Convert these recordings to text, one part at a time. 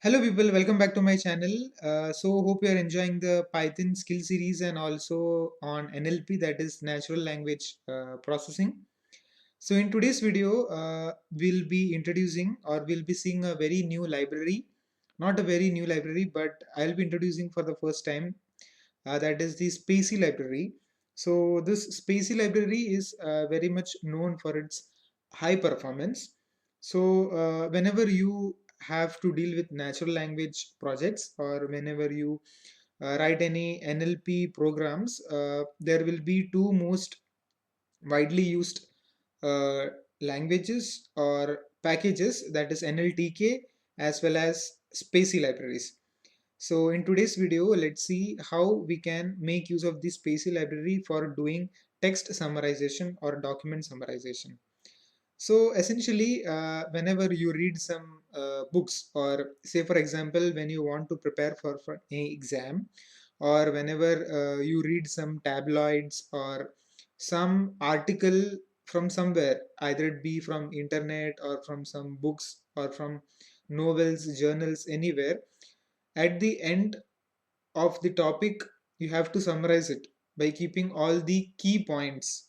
Hello people, welcome back to my channel. So hope you are enjoying the Python skill series and also on NLP, that is natural language processing. So in today's video, we'll be introducing or we'll be seeing a very new library, not a very new library, but I'll be introducing for the first time, that is the spaCy library. So this spaCy library is very much known for its high performance. So whenever you have to deal with natural language projects or whenever you write any NLP programs, there will be two most widely used uh, languages or packages, that is NLTK as well as spaCy libraries. So in today's video, let's see how we can make use of this spaCy library for doing text summarization or document summarization. So essentially, whenever you read some books, or say for example, when you want to prepare for an exam, or whenever you read some tabloids or some article from somewhere, either it be from internet or from some books or from novels, journals, anywhere, at the end of the topic, you have to summarize it by keeping all the key points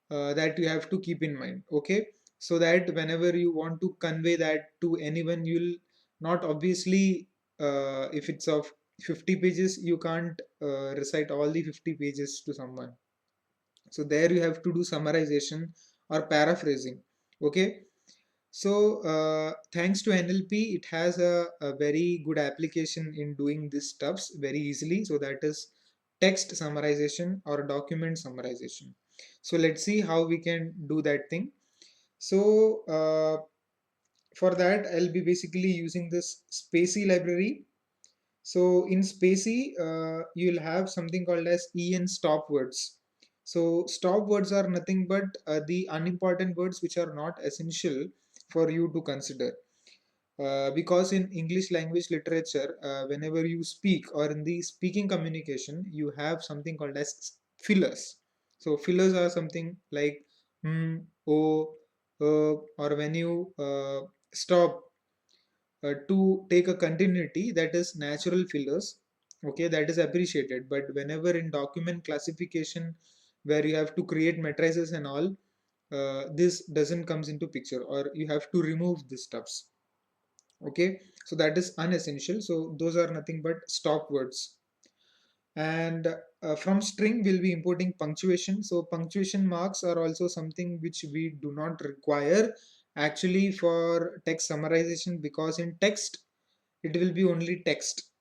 that you have to keep in mind. Okay, so that whenever you want to convey that to anyone, you'll not obviously, if it's of 50 pages, you can't recite all the 50 pages to someone. So there you have to do summarization or paraphrasing. Okay, so thanks to NLP, it has a very good application in doing these stuffs very easily. So that is text summarization or document summarization. So let's see how we can do that thing. So for that, I'll be basically using this spaCy library. So in spaCy, you'll have something called as en stop words. So stop words are nothing but the unimportant words which are not essential for you to consider. Because in English language literature, whenever you speak or in the speaking communication, you have something called as fillers. So fillers are something like oh, or when you stop to take a continuity, that is natural fillers. Okay, that is appreciated. But whenever in document classification, where you have to create matrices and all, this doesn't comes into picture, or you have to remove these stuffs. Okay, so that is unessential. So those are nothing but stop words. And from string we'll be importing punctuation. So punctuation marks are also something which we do not require actually for text summarization, because in text it will be only text,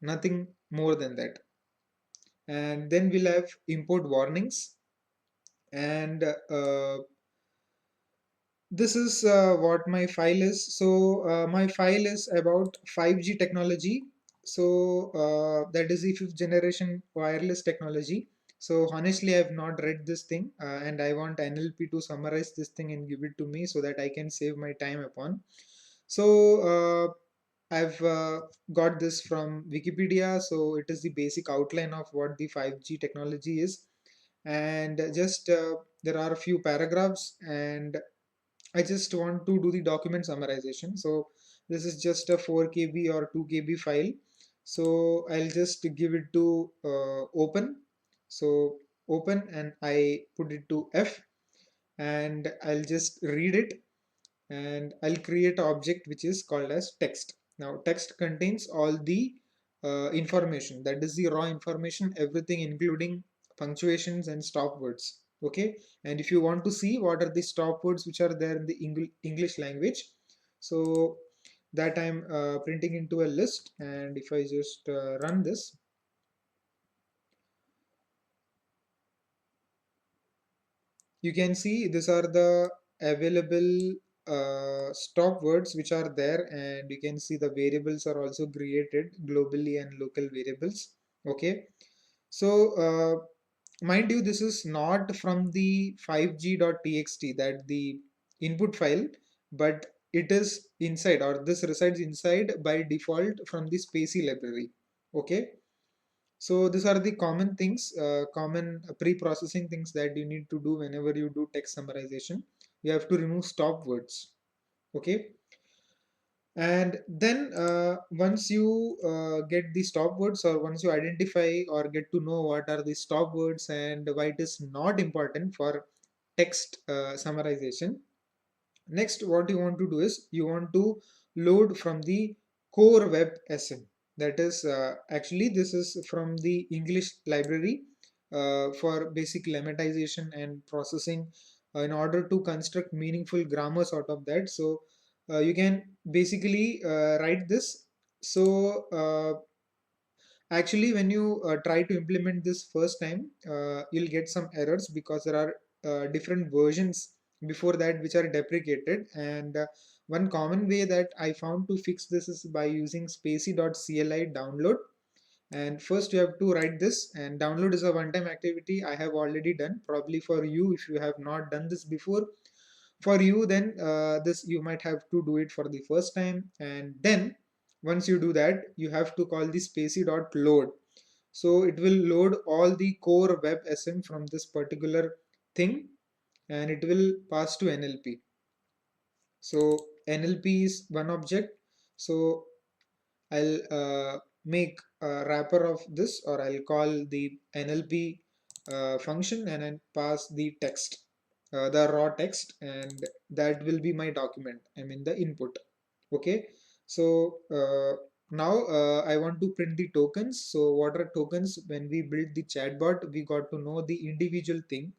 nothing more than that. And then we'll have import warnings. And this is what my file is. So my file is about 5G technology. So that is the fifth generation wireless technology. So honestly, I have not read this thing, and I want NLP to summarize this thing and give it to me so that I can save my time upon. So I've got this from Wikipedia. So it is the basic outline of what the 5G technology is. And just there are a few paragraphs, and I just want to do the document summarization. So this is just a 4 KB or 2 KB file. So I'll just give it to open. So open, and I put it to F, and I'll just read it, and I'll create an object which is called as text. Now text contains all the information, that is the raw information, everything including punctuations and stop words. Okay, and if you want to see what are the stop words which are there in the English language, so that I'm printing into a list, and if I just run this, you can see these are the available stop words which are there, and you can see the variables are also created globally and local variables. Okay, so mind you, this is not from the 5g.txt, that the input file, but it is inside, or this resides inside by default from the spaCy library. Okay, so these are the common things, common pre-processing things that you need to do whenever you do text summarization. You have to remove stop words. Okay. And then once you get the stop words, or once you identify or get to know what are the stop words and why it is not important for text summarization, next what you want to do is you want to load from the core web sm. That is actually this is from the English library for basic lemmatization and processing in order to construct meaningful grammars out of that. So you can basically write this. So actually, when you try to implement this first time, you'll get some errors because there are different versions before that which are deprecated. And one common way that I found to fix this is by using spaCy.cli download. And first you have to write this, and download is a one-time activity I have already done. Probably for you, if you have not done this before, for you then this you might have to do it for the first time. And then once you do that, you have to call the spaCy.load. So it will load all the core web sm from this particular thing, and it will pass to NLP. So NLP is one object. So I'll make a wrapper of this, or I'll call the NLP function and then pass the text, the raw text, and that will be my document. I mean the input. Okay. So now I want to print the tokens. So what are tokens? When we built the chatbot, we got to know the individual thing,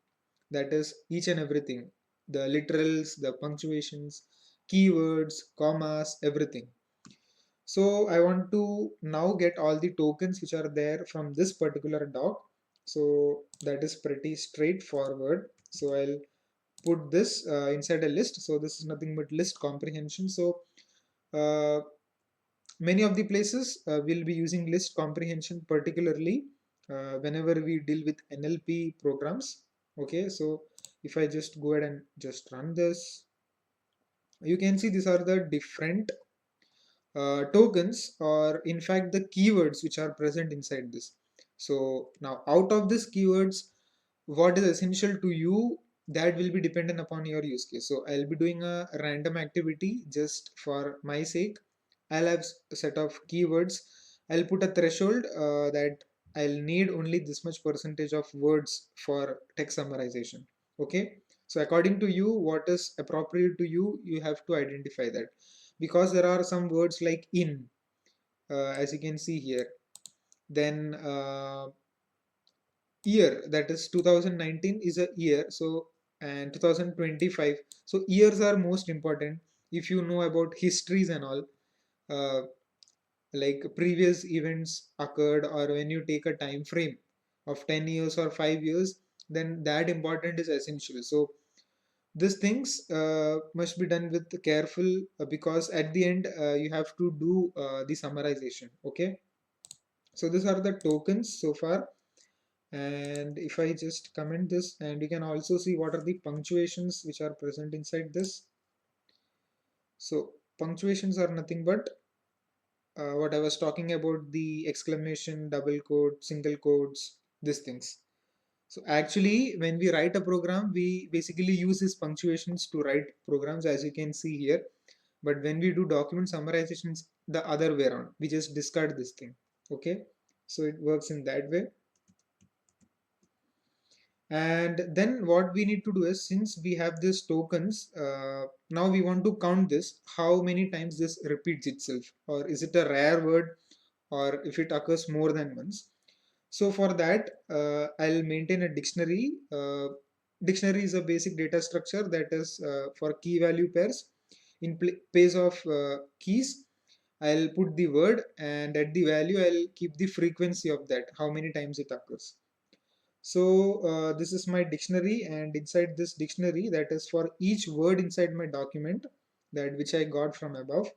that is each and everything, the literals, the punctuations, keywords, commas, everything. So I want to now get all the tokens which are there from this particular doc. So that is pretty straightforward. So I'll put this inside a list. So this is nothing but list comprehension. So uh, many of the places will be using list comprehension, particularly whenever we deal with NLP programs. Okay, so if I just go ahead and just run this, you can see these are the different tokens, or in fact the keywords which are present inside this. So now out of these keywords, what is essential to you, that will be dependent upon your use case. So I'll be doing a random activity just for my sake. I'll have a set of keywords. I'll put a threshold that I'll need only this much percentage of words for text summarization. Okay. So according to you, what is appropriate to you, you have to identify that, because there are some words like in, as you can see here. Then year, that is 2019 is a year. So and 2025, so years are most important. If you know about histories and all, uh, like previous events occurred, or when you take a time frame of 10 years or 5 years, then that important is essential. So these things must be done with careful, because at the end you have to do the summarization. Okay, so these are the tokens so far. And if I just comment this, and you can also see what are the punctuations which are present inside this. So punctuations are nothing but what I was talking about, the exclamation, double quote, single quotes, these things. So actually, when we write a program, we basically use these punctuations to write programs, as you can see here. But when we do document summarizations, the other way around, we just discard this thing. Okay, so it works in that way. And then what we need to do is, since we have these tokens, now we want to count this, how many times this repeats itself, or is it a rare word, or if it occurs more than once. So for that, I'll maintain a dictionary. Dictionary is a basic data structure that is for key value pairs. In place of keys, I'll put the word, and at the value I'll keep the frequency of that, how many times it occurs. So this is my dictionary, and inside this dictionary, that is for each word inside my document, that which I got from above,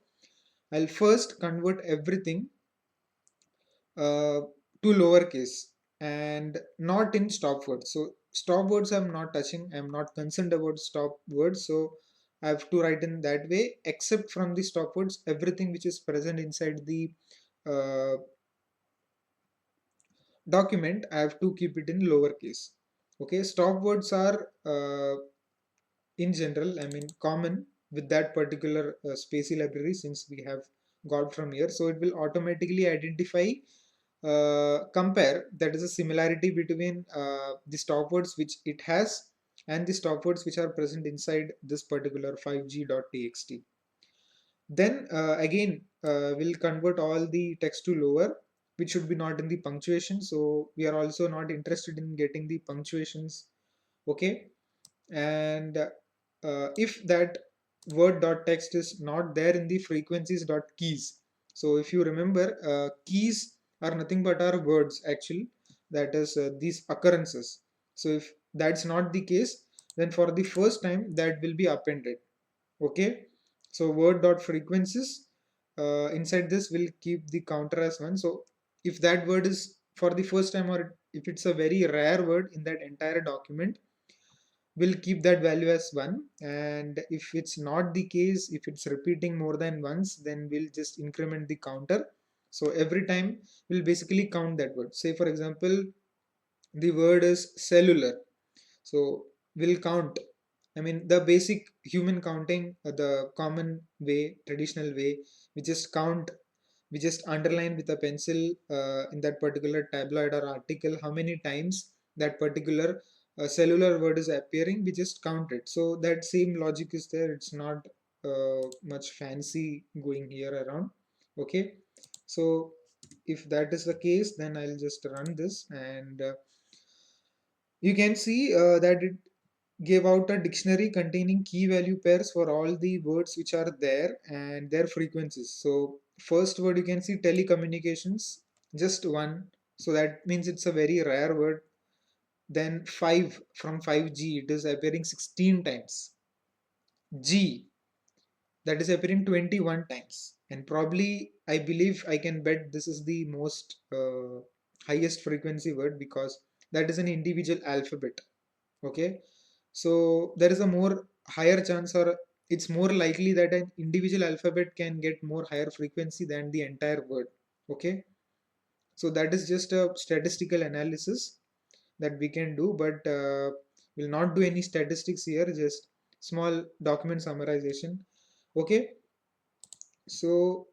I'll first convert everything uh, to lowercase and not in stop words. So stop words I'm not touching. I'm not concerned about stop words. So I have to write in that way. Except from the stop words, everything which is present inside the uh, document, I have to keep it in lowercase. Okay, stop words are in general, I mean common. with that particular spaCy library, since we have got from here. So it will automatically identify, compare, that is a similarity between the stop words which it has and the stop words which are present inside this particular 5g.txt. Then again, we'll convert all the text to lower, which should be not in the punctuation. So we are also not interested in getting the punctuations. Okay. And if that word dot text is not there in the frequencies dot keys. So if you remember, keys are nothing but our words actually, that is these occurrences. So if that's not the case, then for the first time that will be appended. Okay. So word dot frequencies, inside this will keep the counter as 1. So if that word is for the first time, or if it's a very rare word in that entire document, we'll keep that value as 1. And if it's not the case, if it's repeating more than once, then we'll just increment the counter. So every time we'll basically count that word. Say for example, the word is cellular, so we'll count. I mean, the basic human counting, the common way, traditional way, we just count, we just underline with a pencil in that particular tabloid or article how many times that particular cellular word is appearing, we just count it. So that same logic is there. It's not much fancy going here around. Okay. So if that is the case, then I'll just run this, and you can see that it gave out a dictionary containing key value pairs for all the words which are there and their frequencies. So first word, you can see telecommunications, just one. So that means it's a very rare word. Then 5, from 5G, it is appearing 16 times. G, that is appearing 21 times. And probably, I believe I can bet this is the most highest frequency word, because that is an individual alphabet. Okay. So there is a more higher chance, or it's more likely that an individual alphabet can get more higher frequency than the entire word. Okay. So that is just a statistical analysis that we can do, but we'll not do any statistics here, just small document summarization. Okay. So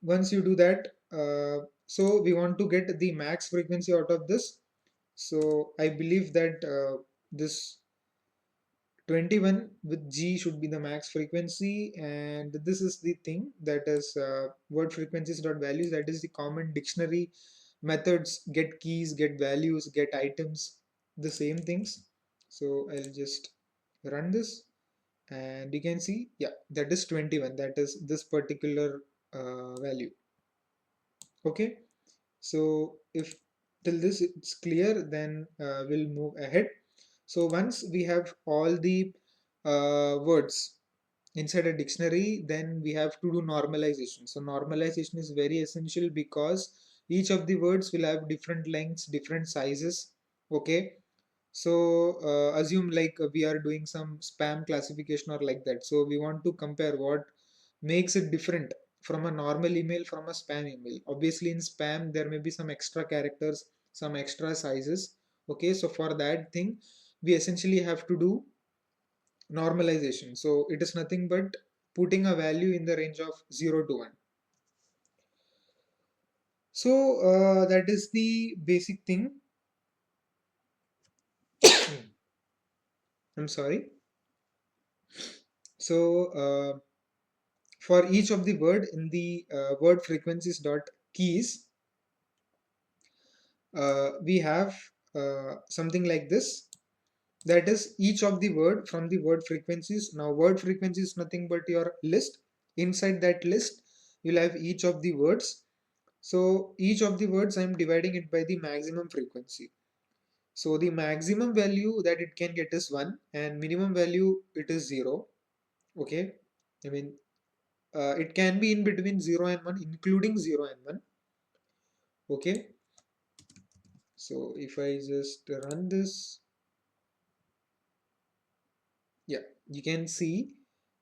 once you do that, so we want to get the max frequency out of this. So I believe that this 21 with G should be the max frequency, and this is the thing, that is word frequencies dot values, that is the common dictionary methods: get keys, get values, get items, the same things. So I'll just run this, and you can see, yeah, that is 21, that is this particular value. Okay. So if till this it's clear, then we'll move ahead. So once we have all the words inside a dictionary, then we have to do normalization. So normalization is very essential, because each of the words will have different lengths, different sizes. Okay. So assume like we are doing some spam classification or like that. So we want to compare what makes it different from a normal email from a spam email. Obviously in spam there may be some extra characters, some extra sizes. Okay, so for that thing we essentially have to do normalization. So it is nothing but putting a value in the range of 0 to 1. So that is the basic thing. I'm sorry. So for each of the word in the word frequencies dot keys, we have something like this, that is each of the word from the word frequencies. Now word frequency is nothing but your list. Inside that list you'll have each of the words. So each of the words I'm dividing it by the maximum frequency. So the maximum value that it can get is 1, and minimum value it is 0. Okay. I mean, it can be in between 0 and 1, including 0 and 1. Okay. So if I just run this, yeah, you can see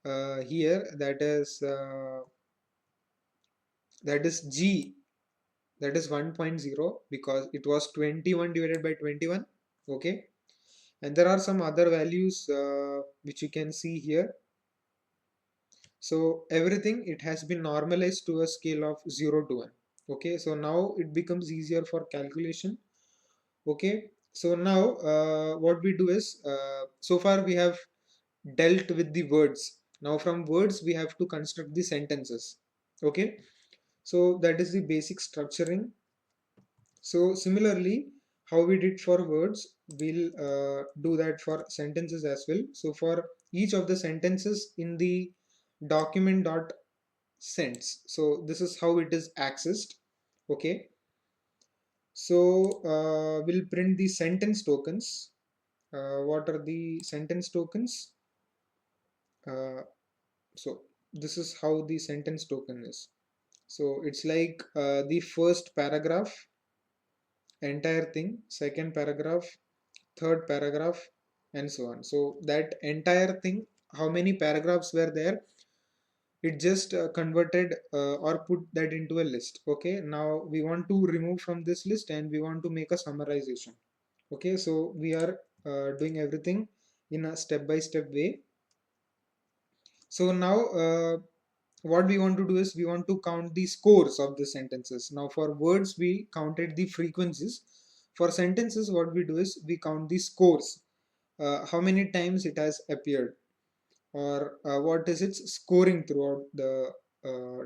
here, that is G, that is 1.0, because it was 21 divided by 21. Okay. And there are some other values which you can see here. So everything, it has been normalized to a scale of 0 to 1. Okay, so now it becomes easier for calculation. Okay, so now what we do is, so far we have dealt with the words. Now from words we have to construct the sentences. Okay, so that is the basic structuring. So similarly, how we did for words, we'll do that for sentences as well. So for each of the sentences in the document dot sends, so this is how it is accessed. Okay, so we'll print the sentence tokens. What are the sentence tokens? Uh, so this is how the sentence token is. So it's like the first paragraph, entire thing, second paragraph, third paragraph, and so on. So that entire thing, how many paragraphs were there, it just converted or put that into a list. Okay, now we want to remove from this list and we want to make a summarization. Okay, so we are doing everything in a step by step way. So now what we want to do is we want to count the scores of the sentences. Now for words we counted the frequencies. For sentences what we do is we count the scores, how many times it has appeared, or what is its scoring throughout the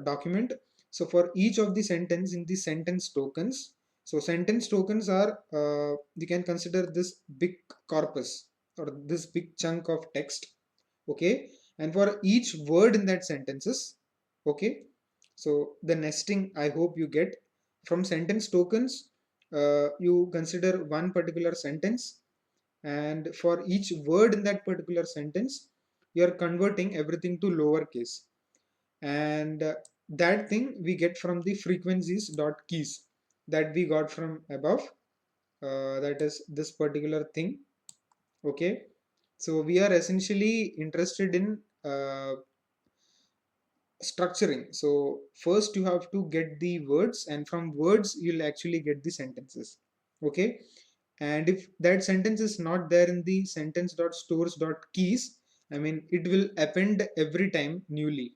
document. So for each of the sentence in the sentence tokens, so sentence tokens are, you can consider this big corpus or this big chunk of text. Okay, and for each word in that sentences. Okay, so the nesting, I hope you get. From sentence tokens, you consider one particular sentence, and for each word in that particular sentence you are converting everything to lowercase, and that thing we get from the frequencies dot keys that we got from above. That is this particular thing. Okay, so we are essentially interested in structuring. So first you have to get the words, and from words you'll actually get the sentences. Okay, and if that sentence is not there in the sentence dot stores dot keys, I mean it will append every time newly.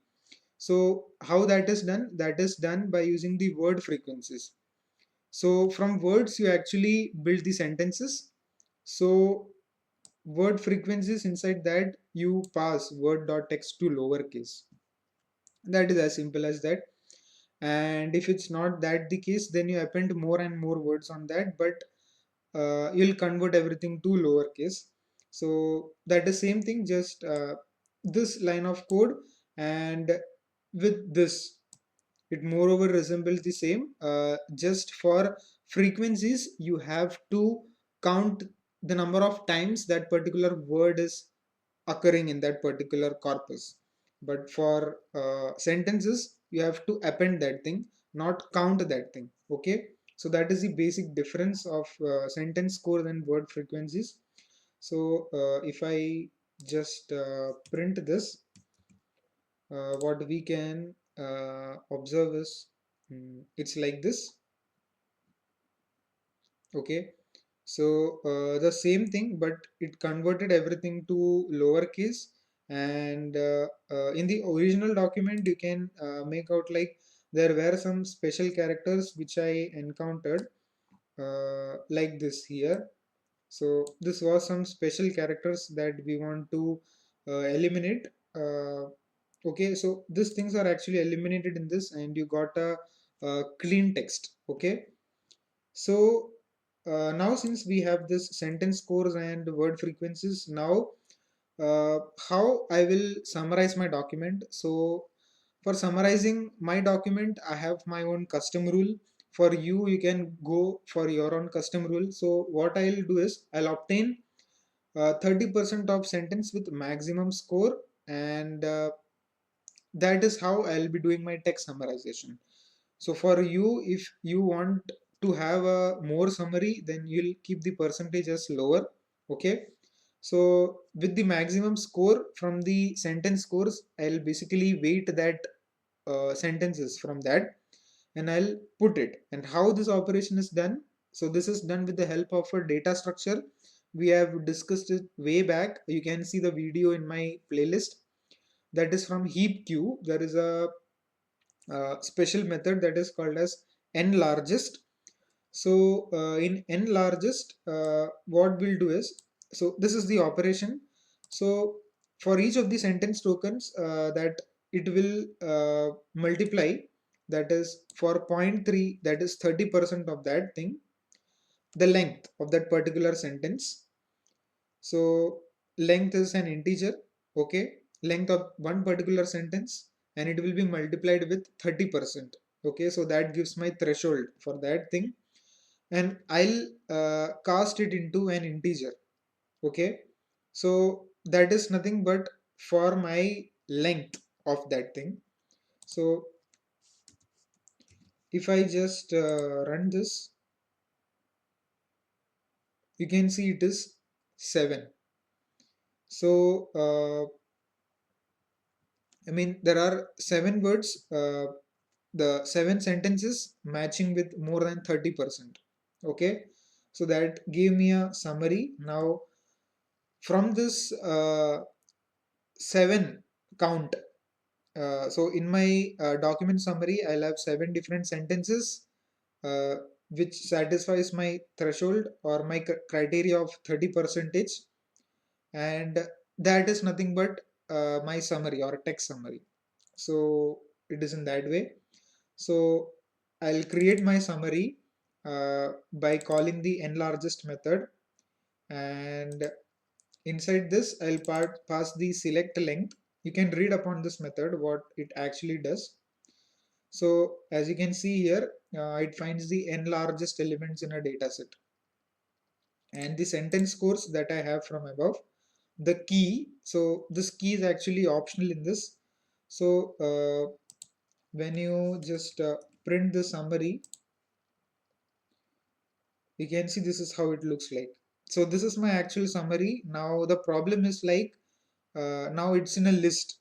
So how that is done? That is done by using the word frequencies. So from words you actually build the sentences. So word frequencies, inside that you pass word dot text to lowercase. That is as simple as that. And if it's not that the case, then you append more and more words on that, but you'll convert everything to lowercase. So that is same thing, just this line of code, and with this it moreover resembles the same. Just for frequencies you have to count the number of times that particular word is occurring in that particular corpus. But for sentences, you have to append that thing, not count that thing. Okay, so that is the basic difference of sentence scores and word frequencies. So if I just print this, what we can observe is, it's like this. Okay, so the same thing, but it converted everything to lowercase. And in the original document you can make out like there were some special characters which I encountered, like this here. So this was some special characters that we want to eliminate. Okay, so these things are actually eliminated in this, and you got a clean text. Okay, so now since we have this sentence scores and word frequencies, now how I will summarize my document. So for summarizing my document, I have my own custom rule. For you, you can go for your own custom rule. So what I'll do is I'll obtain 30% of sentence with maximum score, and that is how I'll be doing my text summarization. So for you, if you want to have a more summary, then you'll keep the percentage as lower. Okay. So with the maximum score from the sentence scores, I'll basically weight that sentences from that, and I'll put it. And how this operation is done? So this is done with the help of a data structure. We have discussed it way back. You can see the video in my playlist. that is from heap queue. There is a special method that is called as n largest. So in n largest, what we'll do is, so this is the operation. So for each of the sentence tokens that it will multiply, that is for zero point 0.3, that is 30% of that thing, the length of that particular sentence. So length is an integer, okay, length of one particular sentence, and it will be multiplied with 30%. Okay, so that gives my threshold for that thing, and I'll cast it into an integer. Okay, so that is nothing but for my length of that thing. So if I just run this, you can see it is 7. So I mean, there are 7 words, the 7 sentences matching with more than 30%. Okay, so that gave me a summary. Now, from this 7 count, so in my document summary, I'll have 7 different sentences uh, which satisfies my threshold or my criteria of 30 percentage, and that is nothing but my summary or text summary. So it is in that way. So I'll create my summary by calling the nlargest method, and inside this I'll pass the select length. You can read upon this method what it actually does. So as you can see here, it finds the n largest elements in a dataset, and the sentence scores that I have from above, the key. So this key is actually optional in this. So when you just print the summary, you can see this is how it looks like. So this is my actual summary. Now the problem is like, now it's in a list.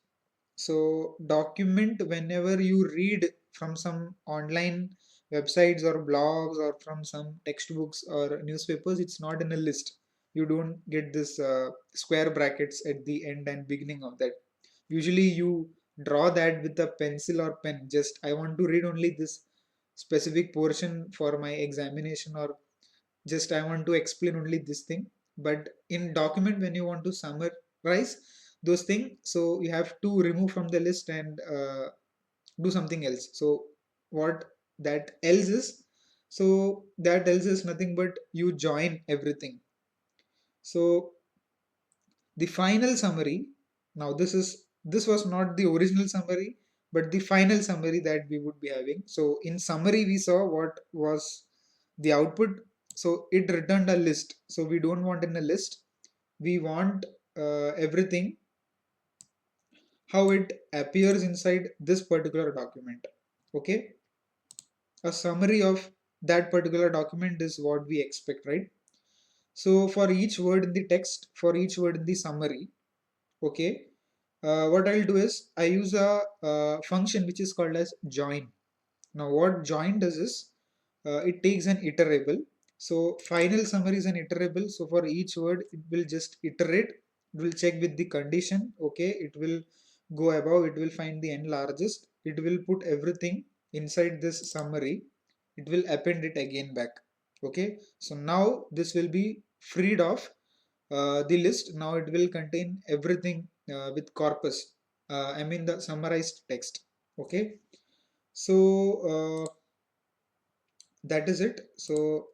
So document, whenever you read from some online websites or blogs or from some textbooks or newspapers, it's not in a list. You don't get this square brackets at the end and beginning of that. Usually you draw that with a pencil or pen. Just I want to read only this specific portion for my examination, or just I want to explain only this thing. But in document, when you want to summarize those things, so you have to remove from the list and do something else. So what that else is, so that else is nothing but you join everything. So the final summary, now this was not the original summary, but the final summary that we would be having. So in summary we saw what was the output. So it returned a list. So we don't want in a list, we want everything how it appears inside this particular document. Okay, a summary of that particular document is what we expect, right? So for each word in the text, for each word in the summary, okay, what I'll do is I use a function which is called as join. Now what join does is, it takes an iterable. So final summary is an iterable. So for each word it will just iterate. It will check with the condition. Okay, it will go above. It will find the n largest. It will put everything inside this summary. It will append it again back. Okay. So now this will be freed of the list. Now it will contain everything with corpus. I mean the summarized text. Okay. So that is it. So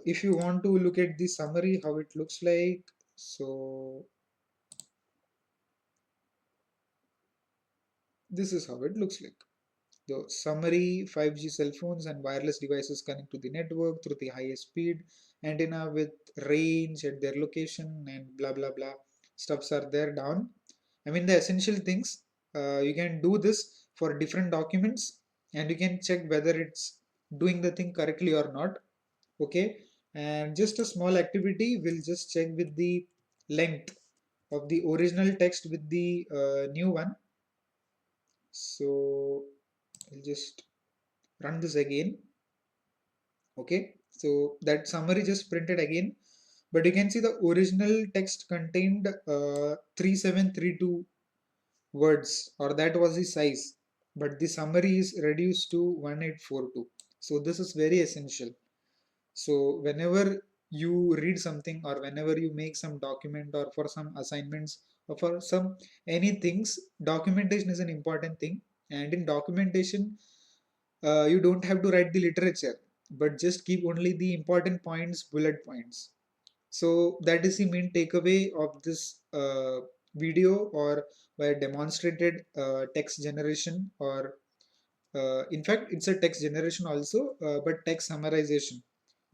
if you want to look at the summary how it looks like, so this is how it looks like. The summary: 5G cell phones and wireless devices connect to the network through the highest speed antenna with range at their location, and blah blah blah stuffs are there down. I mean the essential things. You can do this for different documents, and you can check whether it's doing the thing correctly or not. Okay, and just a small activity, we'll just check with the length of the original text with the new one. So I'll just run this again. Okay, so that summary just printed again But you can see the original text contained 3732 words, or that was the size, but the summary is reduced to 1842. So this is very essential. So whenever you read something, or whenever you make some document, or for some assignments, or for some any things, documentation is an important thing. And in documentation, you don't have to write the literature, but just keep only the important points, bullet points. So that is the main takeaway of this video, or by demonstrated text generation, or in fact it's a text generation also, but text summarization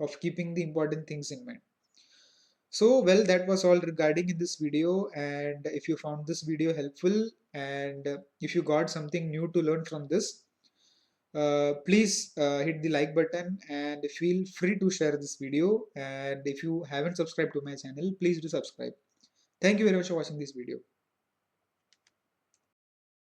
of keeping the important things in mind. So well, that was all regarding in this video, and if you found this video helpful, and if you got something new to learn from this, please hit the like button and feel free to share this video. And if you haven't subscribed to my channel, please do subscribe. Thank you very much for watching this video.